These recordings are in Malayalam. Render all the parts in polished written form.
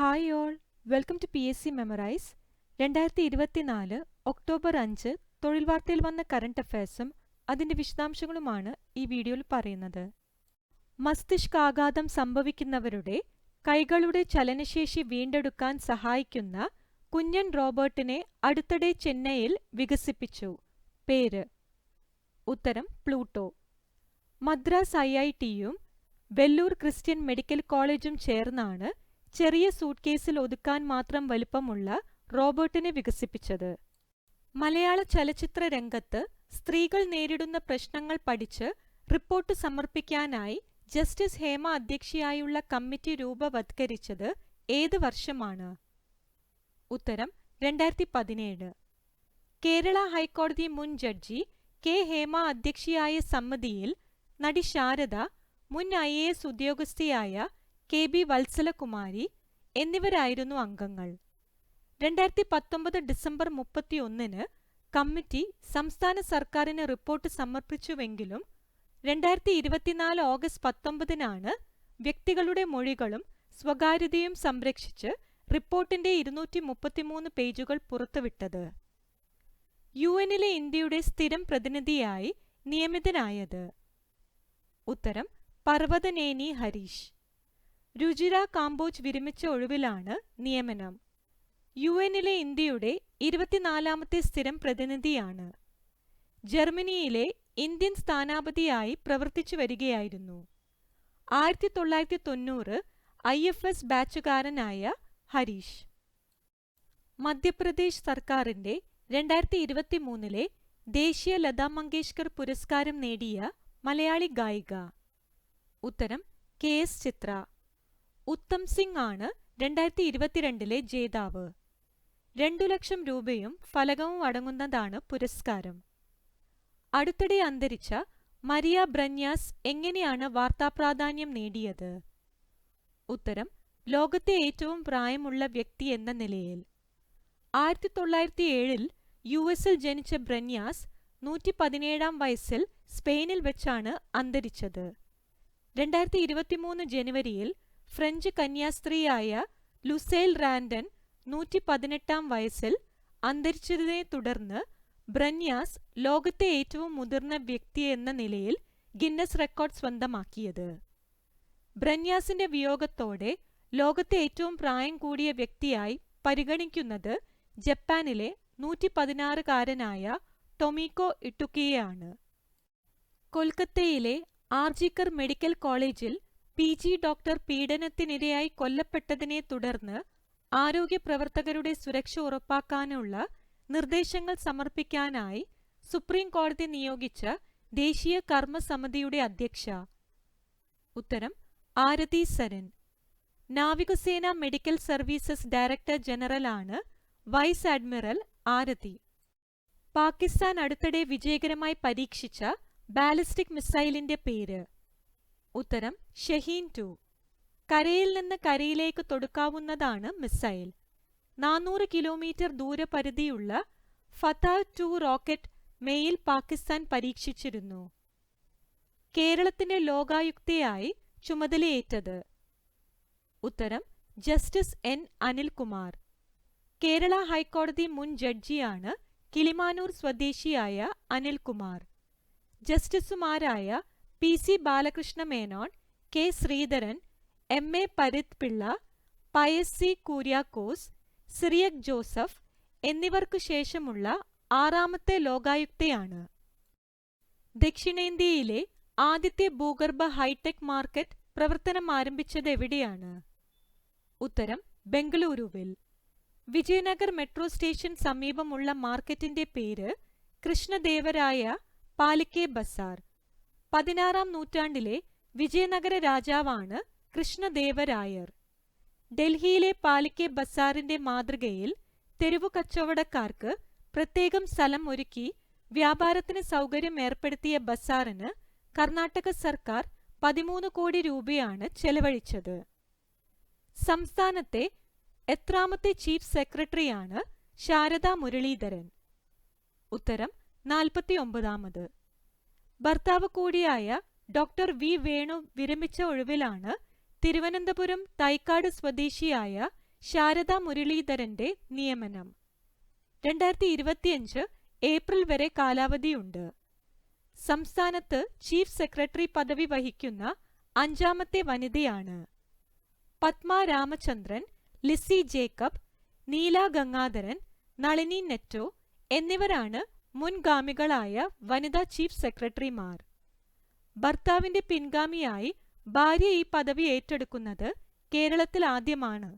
Hi all, welcome to PSC memorise. 2024 October 5 തൊഴിൽ വാർത്തയിൽ വന്ന കറണ്ട് അഫയേഴ്സും അതിൻ്റെ വിശദാംശങ്ങളുമാണ് ഈ വീഡിയോയിൽ പറയുന്നത്. മസ്തിഷ്കാഘാതം സംഭവിക്കുന്നവരുടെ കൈകളുടെ ചലനശേഷി വീണ്ടെടുക്കാൻ സഹായിക്കുന്ന കുഞ്ഞൻ റോബോട്ടിനെ അടുത്തിടെ ചെന്നൈയിൽ വികസിപ്പിച്ചു. പേര്: ഉത്തരം പ്ലൂട്ടോ. മദ്രാസ് IITയും വെല്ലൂർ ക്രിസ്ത്യൻ മെഡിക്കൽ കോളേജും ചേർന്നാണ് ചെറിയ സൂട്ട്കേസിൽ ഒതുക്കാൻ മാത്രം വലുപ്പമുള്ള റോബോട്ടിനെ വികസിപ്പിച്ചത്. മലയാള ചലച്ചിത്ര രംഗത്ത് സ്ത്രീകൾ നേരിടുന്ന പ്രശ്നങ്ങൾ പഠിച്ച് റിപ്പോർട്ട് സമർപ്പിക്കാനായി ജസ്റ്റിസ് ഹേമ അധ്യക്ഷയായുള്ള കമ്മിറ്റി രൂപവത്കരിച്ചത് ഏത് വർഷമാണ്? ഉത്തരം 2017. കേരള ഹൈക്കോടതി മുൻ ജഡ്ജി കെ ഹേമ അധ്യക്ഷയായ സമിതിയിൽ നടി ശാരദ, മുൻ IAS ഉദ്യോഗസ്ഥയായ KB വത്സലകുമാരി എന്നിവരായിരുന്നു അംഗങ്ങൾ. 2019 ഡിസംബർ 31 കമ്മിറ്റി സംസ്ഥാന സർക്കാരിന് റിപ്പോർട്ട് സമർപ്പിച്ചുവെങ്കിലും 2024 ഓഗസ്റ്റ് 19 വ്യക്തികളുടെ മൊഴികളും സ്വകാര്യതയും സംരക്ഷിച്ച് റിപ്പോർട്ടിന്റെ 233 പേജുകൾ പുറത്തുവിട്ടത്. UN-ലെ ഇന്ത്യയുടെ സ്ഥിരം പ്രതിനിധിയായി നിയമിതനായത്? ഉത്തരം പർവതനേനി ഹരീഷ്. രുചിര കാംബോജ് വിരമിച്ച ഒഴിവിലാണ് നിയമനം. UN-ലെ ഇന്ത്യയുടെ 24ാമത്തെ സ്ഥിരം പ്രതിനിധിയാണ്. ജർമ്മനിയിലെ ഇന്ത്യൻ സ്ഥാനപതിയായി പ്രവർത്തിച്ചു വരികയായിരുന്നു. 1990 IFS ബാച്ചുകാരനായ ഹരീഷ്. മധ്യപ്രദേശ് സർക്കാരിന്റെ 2023 ദേശീയ ലതാ മങ്കേഷ്കർ പുരസ്കാരം നേടിയ മലയാളി ഗായിക? ഉത്തരം KS ചിത്ര. ഉത്തം സിംഗ് ആണ് 2022 ജേതാവ്. 2 ലക്ഷം രൂപയും ഫലകവും അടങ്ങുന്നതാണ് പുരസ്കാരം. അടുത്തിടെ അന്തരിച്ച മരിയ ബ്രന്യാസ് എങ്ങനെയാണ് വാർത്താപ്രാധാന്യം നേടിയത്? ഉത്തരം ലോകത്തെ ഏറ്റവും പ്രായമുള്ള വ്യക്തി എന്ന നിലയിൽ. 1907 US-ൽ ജനിച്ച ബ്രന്യാസ് 117-ാം വയസ്സിൽ സ്പെയിനിൽ വെച്ചാണ് അന്തരിച്ചത്. 2023 ജനുവരിയിൽ ഫ്രഞ്ച് കന്യാസ്ത്രീയായ ലുസേൽ റാൻഡൻ 118-ാം വയസ്സിൽ അന്തരിച്ചതിനെ തുടർന്ന് ബ്രന്യാസ് ലോകത്തെ ഏറ്റവും മുതിർന്ന വ്യക്തി എന്ന നിലയിൽ ഗിന്നസ് റെക്കോർഡ് സ്വന്തമാക്കിയത്. ബ്രന്യാസിന്റെ വിയോഗത്തോടെ ലോകത്തെ ഏറ്റവും പ്രായം കൂടിയ വ്യക്തിയായി പരിഗണിക്കുന്നത് ജപ്പാനിലെ 116-കാരനായ ടൊമിക്കോ ഇട്ടുക്കിയെയാണ്. കൊൽക്കത്തയിലെ ആർജിക്കർ മെഡിക്കൽ കോളേജിൽ PG ഡോക്ടർ പീഡനത്തിനിരയായി കൊല്ലപ്പെട്ടതിനെ തുടർന്ന് ആരോഗ്യ പ്രവർത്തകരുടെ സുരക്ഷ ഉറപ്പാക്കാനുള്ള നിർദ്ദേശങ്ങൾ സമർപ്പിക്കാനായി സുപ്രീം കോടതി നിയോഗിച്ച ദേശീയ കർമ്മസമിതിയുടെ അധ്യക്ഷ? ഉത്തരം ആരതി സരൻ. നാവികസേന മെഡിക്കൽ സർവീസസ് ഡയറക്ടർ ജനറലാണ് വൈസ് അഡ്മിറൽ ആരതി. പാകിസ്ഥാൻ അടുത്തിടെ വിജയകരമായി പരീക്ഷിച്ച ബാലിസ്റ്റിക് മിസൈലിന്റെ പേര്? ഉത്തരം ഷഹീൻ 2. കരയിൽ നിന്ന് കരയിലേക്ക് തൊടുക്കാവുന്നതാണ് മിസൈൽ. 400 കിലോമീറ്റർ ദൂരപരിധിയുള്ള ഫതാഹ് 2 റോക്കറ്റ് മേയിൽ പാകിസ്ഥാൻ പരീക്ഷിച്ചിരുന്നു. കേരളത്തിന്റെ ലോകായുക്തയായി ചുമതലയേറ്റത്? ഉത്തരം ജസ്റ്റിസ് N അനിൽകുമാർ. കേരള ഹൈക്കോടതി മുൻ ജഡ്ജിയാണ് കിളിമാനൂർ സ്വദേശിയായ അനിൽകുമാർ. ജസ്റ്റിസുമാരായ PC Balakrishna Menon, K Sreedharan, MA Parith Pillai, Pius C Kuriakose, Cyriac Joseph എന്നിവർക്കു ശേഷമുള്ള 6ാമത്തെ ലോകായുക്തയാണ്. ദക്ഷിണേന്ത്യയിലെ ആദ്യത്തെ ഭൂഗർഭ ഹൈടെക് മാർക്കറ്റ് പ്രവർത്തനം ആരംഭിച്ചത് എവിടെയാണ്? ഉത്തരം ബംഗളൂരുവിൽ. വിജയനഗർ മെട്രോ സ്റ്റേഷൻ സമീപമുള്ള മാർക്കറ്റിന്റെ പേര് കൃഷ്ണദേവരായ പാലിക്കെ ബസാർ. 16-ാം നൂറ്റാണ്ടിലെ വിജയനഗര രാജാവാണ് കൃഷ്ണദേവരായർ. ഡൽഹിയിലെ പാലിക്കെ ബസാറിന്റെ മാതൃകയിൽ തെരുവു കച്ചവടക്കാർക്ക് പ്രത്യേകം സ്ഥലം ഒരുക്കി വ്യാപാരത്തിന് സൗകര്യം ഏർപ്പെടുത്തിയ ബസാറിന് കർണാടക സർക്കാർ 13 കോടി രൂപയാണ് ചെലവഴിച്ചത്. സംസ്ഥാനത്തെ എത്രാമത്തെ ചീഫ് സെക്രട്ടറിയാണ് ശാരദാ മുരളീധരൻ? ഉത്തരം 49ാമത്. ഭർത്താവ് കൂടിയായ ഡോക്ടർ V വേണു വിരമിച്ച ഒഴിവിലാണ് തിരുവനന്തപുരം തൈക്കാട് സ്വദേശിയായ ശാരദാ മുരളീധരന്റെ നിയമനം. 2025 ഏപ്രിൽ വരെ കാലാവധിയുണ്ട്. സംസ്ഥാനത്ത് ചീഫ് സെക്രട്ടറി പദവി വഹിക്കുന്ന 5ാമത്തെ വനിതയാണ്. പത്മ രാമചന്ദ്രൻ, ലിസി ജേക്കബ്, നീല ഗംഗാധരൻ, നളിനി നെറ്റോ എന്നിവരാണ് മുൻഗാമികളായ വനിതാ ചീഫ് സെക്രട്ടറിമാർ. ഭർത്താവിന്റെ പിൻഗാമിയായി ഭാര്യ ഈ പദവി ഏറ്റെടുക്കുന്നത് കേരളത്തിൽ ആദ്യമാണ്.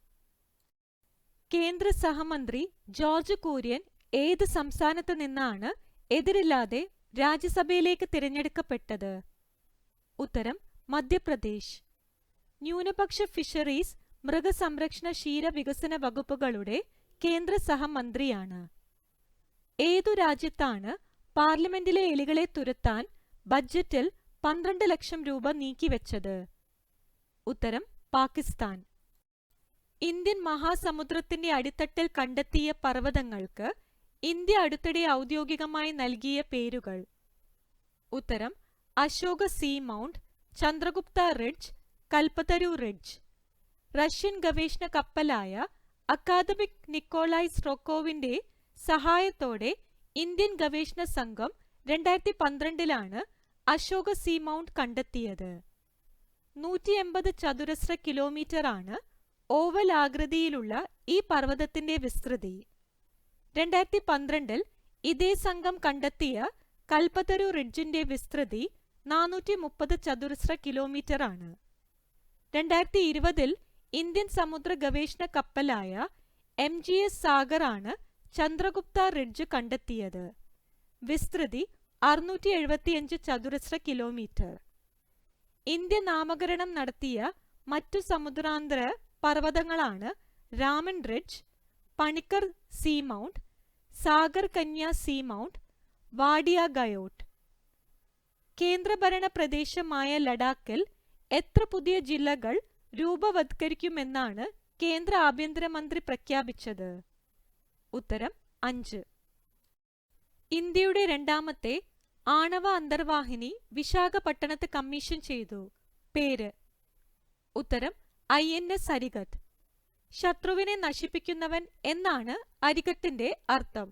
കേന്ദ്ര സഹമന്ത്രി ജോർജ് കുര്യൻ ഏത് സംസ്ഥാനത്ത് നിന്നാണ് എതിരില്ലാതെ രാജ്യസഭയിലേക്ക് തിരഞ്ഞെടുക്കപ്പെട്ടത്? ഉത്തരം മധ്യപ്രദേശ്. ന്യൂനപക്ഷ ഫിഷറീസ്, മൃഗസംരക്ഷണ, ക്ഷീരവികസന വകുപ്പുകളുടെ കേന്ദ്ര സഹമന്ത്രിയാണ്. ഏതു രാജ്യത്താണ് പാർലമെന്റിലെ എലികളെ തുരത്താൻ ബഡ്ജറ്റിൽ 12 ലക്ഷം രൂപ നീക്കിവെച്ചത്? ഉത്തരം പാകിസ്ഥാൻ. ഇന്ത്യൻ മഹാസമുദ്രത്തിന്റെ അടിത്തട്ടിൽ കണ്ടെത്തിയ പർവ്വതങ്ങൾക്ക് ഇന്ത്യ അടുത്തിടെ ഔദ്യോഗികമായി നൽകിയ പേരുകൾ. ഉത്തരം Ashoka seamount, Chandragupta ridge, Kalpataru ridge. Russian ഗവേഷണ കപ്പലായ അക്കാദമിക് നിക്കോളായ് സ്ട്രോക്കോവിന്റെ സഹായത്തോടെ ഇന്ത്യൻ ഗവേഷണ സംഘം 2012 അശോക സീ മൗണ്ട് കണ്ടെത്തിയത്. 180 ചതുരശ്ര കിലോമീറ്റർ ആണ് ഓവൽ ആകൃതിയിലുള്ള ഈ പർവ്വതത്തിന്റെ വിസ്തൃതി. 2012 ഇതേ സംഘം കണ്ടെത്തിയ കൽപ്പതരു റിഡ്ജിന്റെ വിസ്തൃതി 430 ചതുരശ്ര കിലോമീറ്റർ ആണ്. 2020 ഇന്ത്യൻ സമുദ്ര ഗവേഷണ കപ്പലായ MGS സാഗർ ആണ് ചന്ദ്രഗുപ്ത റിഡ്ജ് കണ്ടെത്തിയത്. വിസ്തൃതി 675 ചതുരശ്ര കിലോമീറ്റർ. ഇന്ത്യ നാമകരണം നടത്തിയ മറ്റു സമുദ്രാന്തര പർവ്വതങ്ങളാണ് Raman ridge, Panikkar seamount, Sagar Kanya seamount, Wadia guyot. കേന്ദ്രഭരണ പ്രദേശമായ ലഡാക്കിൽ എത്ര പുതിയ ജില്ലകൾ രൂപവത്കരിക്കുമെന്നാണ് കേന്ദ്ര ആഭ്യന്തരമന്ത്രി പ്രഖ്യാപിച്ചത്? ഉത്തരം 5. ഇന്ത്യയുടെ 2ാമത്തെ ആണവ അന്തർവാഹിനി വിശാഖപട്ടണത്ത് കമ്മീഷൻ ചെയ്തു. പേര്? ഉത്തരം INS അരിഗത്ത്. ശത്രുവിനെ നശിപ്പിക്കുന്നവൻ എന്നാണ് അരിഗത്തിന്റെ അർത്ഥം.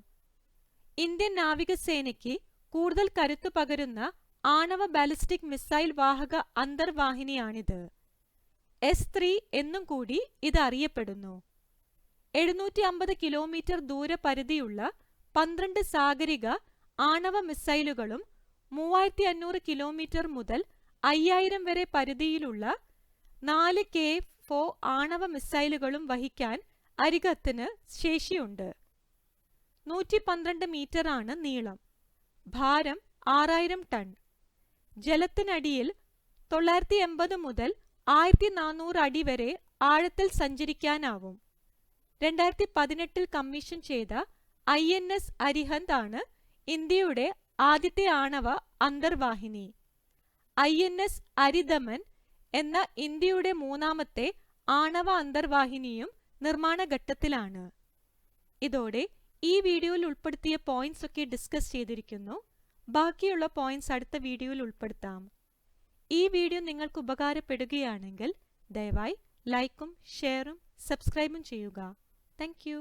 ഇന്ത്യൻ നാവികസേനയ്ക്ക് കൂടുതൽ കരുത്തു പകരുന്ന ആണവ ബാലിസ്റ്റിക് മിസൈൽ വാഹക അന്തർവാഹിനിയാണിത്. S3 എന്നും കൂടി ഇത് അറിയപ്പെടുന്നു. 750 കിലോമീറ്റർ ദൂരപരിധിയുള്ള 12 സാഗരിക ആണവ മിസൈലുകളും 3500 കിലോമീറ്റർ മുതൽ 5000 വരെ പരിധിയിലുള്ള 4 K4 ആണവ മിസൈലുകളും വഹിക്കാൻ അരിഗത്തിന് ശേഷിയുണ്ട്. 112 മീറ്റർ ആണ് നീളം. ഭാരം 6000 ടൺ. ജലത്തിനടിയിൽ 980 മുതൽ 1400 അടി വരെ ആഴത്തിൽ സഞ്ചരിക്കാനാവും. 2018 കമ്മീഷൻ ചെയ്ത INS അരിഹന്ത് ആണ് ഇന്ത്യയുടെ ആദ്യത്തെ ആണവ അന്തർവാഹിനി. INS അരിദമൻ എന്ന ഇന്ത്യയുടെ 3ാമത്തെ ആണവ അന്തർവാഹിനിയും നിർമ്മാണഘട്ടത്തിലാണ്. ഇതോടെ ഈ വീഡിയോയിൽ ഉൾപ്പെടുത്തിയ പോയിന്റ്സ് ഒക്കെ ഡിസ്കസ് ചെയ്തിരിക്കുന്നു. ബാക്കിയുള്ള പോയിന്റ്സ് അടുത്ത വീഡിയോയിൽ ഉൾപ്പെടുത്താം. ഈ വീഡിയോ നിങ്ങൾക്ക് ഉപകാരപ്പെടുകയാണെങ്കിൽ ദയവായി ലൈക്കും ഷെയറും സബ്സ്ക്രൈബും ചെയ്യുക. Thank you.